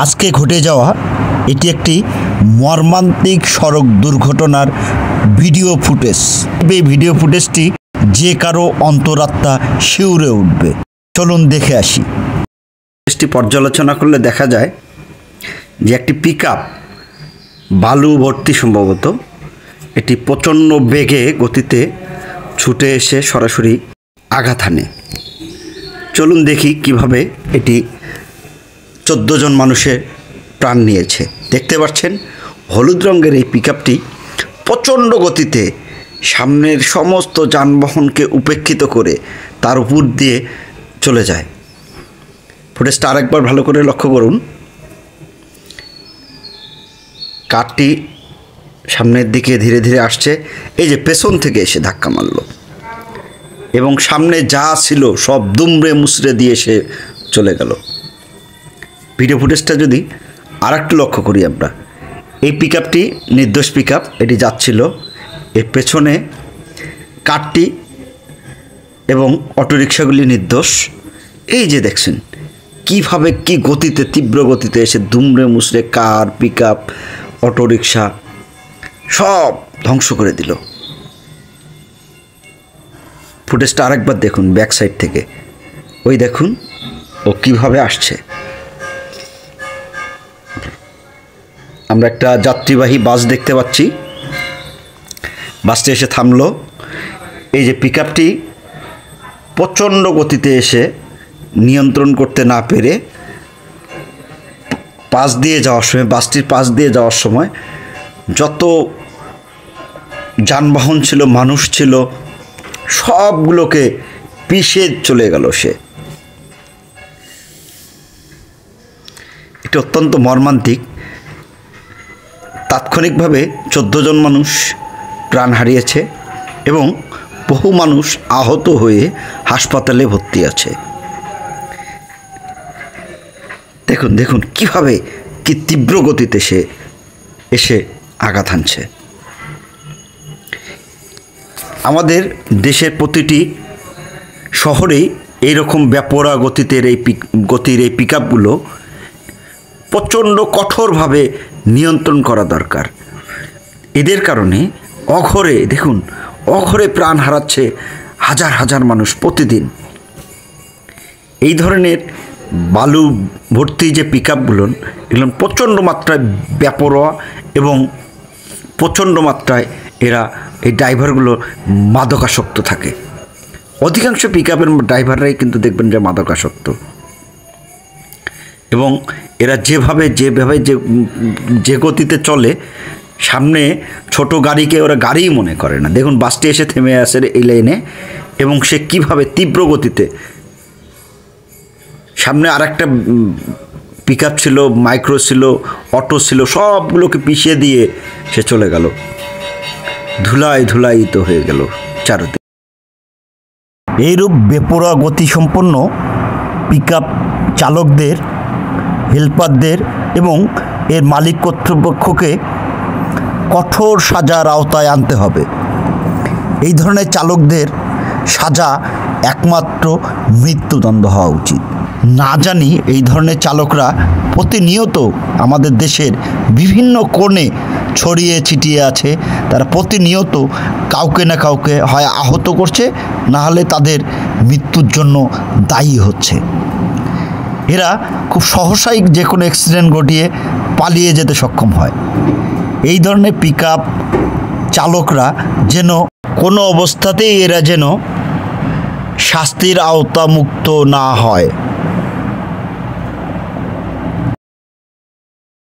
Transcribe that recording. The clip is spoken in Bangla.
আজকে ঘটে যাওয়া এটি একটি মর্মান্তিক সড়ক দুর্ঘটনার ভিডিও ফুটেজ। এই ভিডিও ফুটেজটি যে কারো অন্তরাত্মা শিউরে উঠবে। চলুন দেখে আসি। ফুটেজটি পর্যালোচনা করলে দেখা যায় যে একটি পিকআপ বালু ভর্তি, সম্ভবত এটি প্রচণ্ড বেগে গতিতে ছুটে এসে সরাসরি আঘাত হানে। চলুন দেখি কিভাবে এটি 14 জন মানুষের প্রাণ নিয়েছে। দেখতে পাচ্ছেন হলুদ রঙের এই পিকআপটি প্রচণ্ড গতিতে সামনের সমস্ত যানবাহনকে উপেক্ষিত করে তার উপর দিয়ে চলে যায়। ফুটেজটা আরেকবার ভালো করে লক্ষ্য করুন। কারটি সামনের দিকে ধীরে ধীরে আসছে, এই যে পেছন থেকে এসে ধাক্কা মারল এবং সামনে যা ছিল সব দুমড়ে মুচড়ে দিয়ে সে চলে গেল। ভিডিও ফুটেজটা যদি আরেকটু লক্ষ্য করি আমরা, এই পিকআপটি নির্দোষ পিকআপ, এটি যাচ্ছিল, এর পেছনে কারটি এবং অটোরিকশাগুলি নির্দোষ। এই যে দেখছেন কীভাবে কী গতিতে, তীব্র গতিতে এসে দুমড়ে মুচড়ে কার, পিকআপ, অটোরিকশা সব ধ্বংস করে দিল। ফুটেজটা আরেকবার দেখুন ব্যাক সাইড থেকে, ওই দেখুন ও কিভাবে আসছে। আমরা একটা যাত্রীবাহী বাস দেখতে পাচ্ছি, বাসটি এসে থামলো। এই যে পিকআপটি প্রচণ্ড গতিতে এসে নিয়ন্ত্রণ করতে না পেরে পাশ দিয়ে যাওয়ার সময়, বাসটির পাশ দিয়ে যাওয়ার সময় যত যানবাহন ছিল, মানুষ ছিল, সবগুলোকে পিষে চলে গেল সে। এটা অত্যন্ত মর্মান্তিক। তাৎক্ষণিকভাবে 14 জন মানুষ প্রাণ হারিয়েছে এবং বহু মানুষ আহত হয়ে হাসপাতালে ভর্তি আছে। দেখুন দেখুন কীভাবে, কি তীব্র গতিতে সে এসে আঘাত হানছে। আমাদের দেশের প্রতিটি শহরেই এইরকম বেপরোয়া গতির এই পিকআপগুলো প্রচণ্ড কঠোরভাবে নিয়ন্ত্রণ করা দরকার। এদের কারণে অঘরে, দেখুন অঘরে প্রাণ হারাচ্ছে হাজার হাজার মানুষ প্রতিদিন। এই ধরনের বালু ভর্তি যে পিকআপগুলো, এগুলো প্রচণ্ড মাত্রায় বেপরোয়া এবং প্রচণ্ড মাত্রায় এরা, এই ড্রাইভারগুলো মাদকাসক্ত থাকে। অধিকাংশ পিকআপের ড্রাইভাররাই কিন্তু দেখবেন যে মাদকাসক্ত, এবং এরা যেভাবে যে গতিতে চলে, সামনে ছোট গাড়িকে ওরা গাড়িই মনে করে না। দেখুন বাসটি এসে থেমে আসে এই লাইনে এবং সে কিভাবে তীব্র গতিতে, সামনে আরেকটা পিকআপ ছিল, মাইক্রো ছিল, অটো ছিল, সবগুলোকে পিষিয়ে দিয়ে সে চলে গেল, ধুলায়িত হয়ে গেল চারদিকে। এইরূপ বেপরোয়া গতিসম্পন্ন পিকআপ চালকদের, হেল্পারদের এবং এর মালিক কর্তৃপক্ষকে কঠোর সাজার আওতায় আনতে হবে। এই ধরনের চালকদের সাজা একমাত্র মৃত্যুদণ্ড হওয়া উচিত। না জানি এই ধরনের চালকরা প্রতিনিয়ত আমাদের দেশের বিভিন্ন কোণে ছড়িয়ে ছিটিয়ে আছে। তারা প্রতিনিয়ত কাউকে না কাউকে হয় আহত করছে, না হলে তাদের মৃত্যুর জন্য দায়ী হচ্ছে। এরা খুব সহসাই যে কোনো অ্যাক্সিডেন্ট ঘটিয়ে পালিয়ে যেতে সক্ষম হয়। এই ধরনের পিকআপ চালকরা যেন কোনো অবস্থাতেই শাস্তির আওতামুক্ত না হয়।